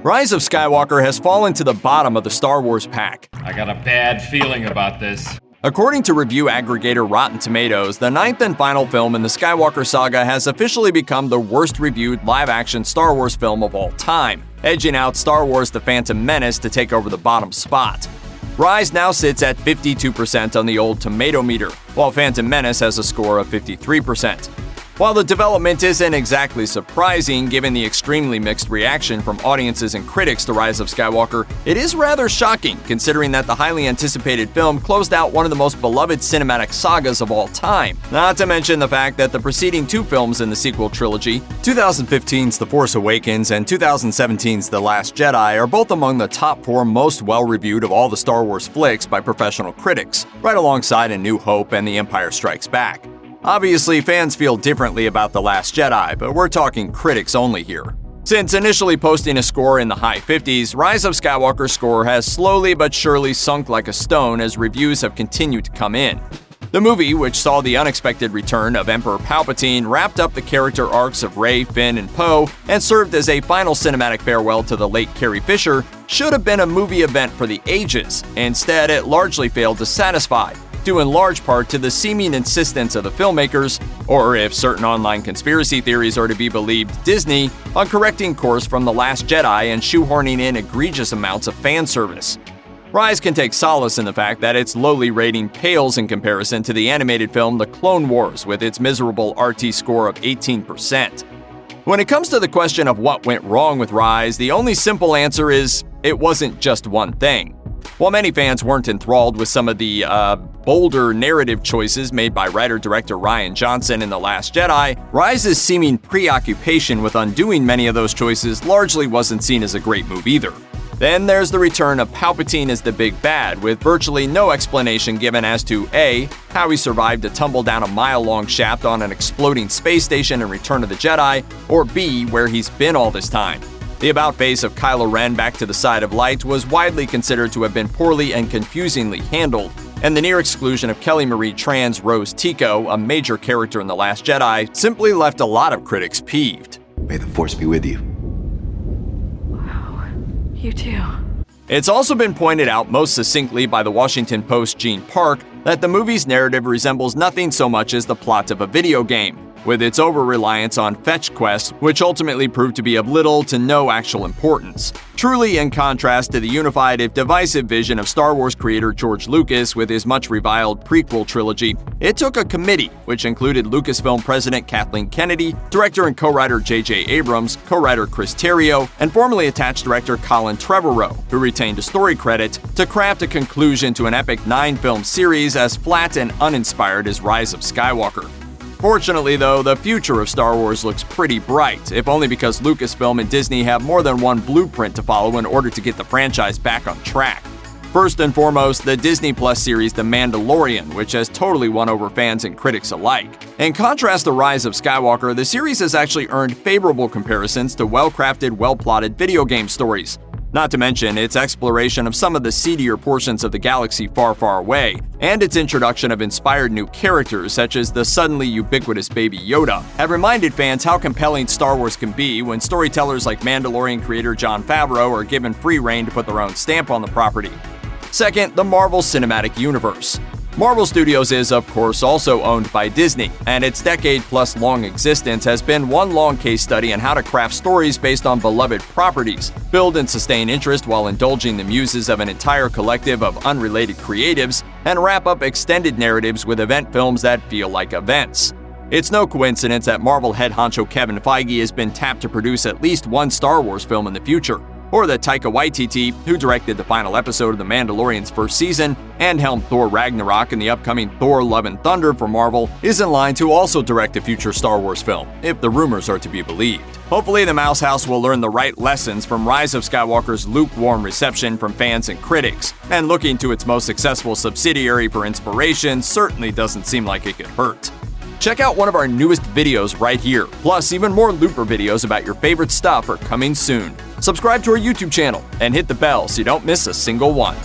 Rise of Skywalker has fallen to the bottom of the Star Wars pack. I got a bad feeling about this. According to review aggregator Rotten Tomatoes, the ninth and final film in the Skywalker saga has officially become the worst reviewed live-action Star Wars film of all time, edging out Star Wars: The Phantom Menace to take over the bottom spot. Rise now sits at 52% on the old tomato meter, while Phantom Menace has a score of 53%. While the development isn't exactly surprising given the extremely mixed reaction from audiences and critics to Rise of Skywalker, it is rather shocking considering that the highly anticipated film closed out one of the most beloved cinematic sagas of all time. Not to mention the fact that the preceding two films in the sequel trilogy, 2015's The Force Awakens and 2017's The Last Jedi, are both among the top 4 most well-reviewed of all the Star Wars flicks by professional critics, right alongside A New Hope and The Empire Strikes Back. Obviously, fans feel differently about The Last Jedi, but we're talking critics only here. Since initially posting a score in the high 50s, Rise of Skywalker's score has slowly but surely sunk like a stone as reviews have continued to come in. The movie, which saw the unexpected return of Emperor Palpatine, wrapped up the character arcs of Rey, Finn, and Poe, and served as a final cinematic farewell to the late Carrie Fisher, should have been a movie event for the ages. Instead, it largely failed to satisfy, due in large part to the seeming insistence of the filmmakers, or if certain online conspiracy theories are to be believed, Disney, on correcting course from The Last Jedi and shoehorning in egregious amounts of fan service. Rise can take solace in the fact that its lowly rating pales in comparison to the animated film The Clone Wars with its miserable RT score of 18%. When it comes to the question of what went wrong with Rise, the only simple answer is it wasn't just one thing. While many fans weren't enthralled with some of the bolder narrative choices made by writer-director Rian Johnson in The Last Jedi, Rise's seeming preoccupation with undoing many of those choices largely wasn't seen as a great move either. Then there's the return of Palpatine as the big bad, with virtually no explanation given as to A, how he survived to tumble down a mile-long shaft on an exploding space station in Return of the Jedi, or B, where he's been all this time. The about-face of Kylo Ren back to the side of light was widely considered to have been poorly and confusingly handled, and the near-exclusion of Kelly Marie Tran's Rose Tico, a major character in The Last Jedi, simply left a lot of critics peeved. May the Force be with you. Wow. You too. It's also been pointed out most succinctly by the Washington Post's Gene Park that the movie's narrative resembles nothing so much as the plot of a video game, with its over-reliance on fetch quests, which ultimately proved to be of little to no actual importance. Truly in contrast to the unified, if divisive, vision of Star Wars creator George Lucas with his much-reviled prequel trilogy, it took a committee, which included Lucasfilm president Kathleen Kennedy, director and co-writer J.J. Abrams, co-writer Chris Terrio, and formerly attached director Colin Trevorrow, who retained a story credit, to craft a conclusion to an epic 9-film series as flat and uninspired as Rise of Skywalker. Fortunately, though, the future of Star Wars looks pretty bright, if only because Lucasfilm and Disney have more than one blueprint to follow in order to get the franchise back on track. First and foremost, the Disney Plus series The Mandalorian, which has totally won over fans and critics alike. In contrast to Rise of Skywalker, the series has actually earned favorable comparisons to well-crafted, well-plotted video game stories. Not to mention its exploration of some of the seedier portions of the galaxy far, far away, and its introduction of inspired new characters such as the suddenly ubiquitous Baby Yoda, have reminded fans how compelling Star Wars can be when storytellers like Mandalorian creator Jon Favreau are given free rein to put their own stamp on the property. Second, the Marvel Cinematic Universe. Marvel Studios is, of course, also owned by Disney, and its decade-plus long existence has been one long case study on how to craft stories based on beloved properties, build and sustain interest while indulging the muses of an entire collective of unrelated creatives, and wrap up extended narratives with event films that feel like events. It's no coincidence that Marvel head honcho Kevin Feige has been tapped to produce at least one Star Wars film in the future, or that Taika Waititi, who directed the final episode of The Mandalorian's first season and helmed Thor Ragnarok and the upcoming Thor Love and Thunder for Marvel, is in line to also direct a future Star Wars film, if the rumors are to be believed. Hopefully, the Mouse House will learn the right lessons from Rise of Skywalker's lukewarm reception from fans and critics, and looking to its most successful subsidiary for inspiration certainly doesn't seem like it could hurt. Check out one of our newest videos right here. Plus, even more Looper videos about your favorite stuff are coming soon. Subscribe to our YouTube channel and hit the bell so you don't miss a single one.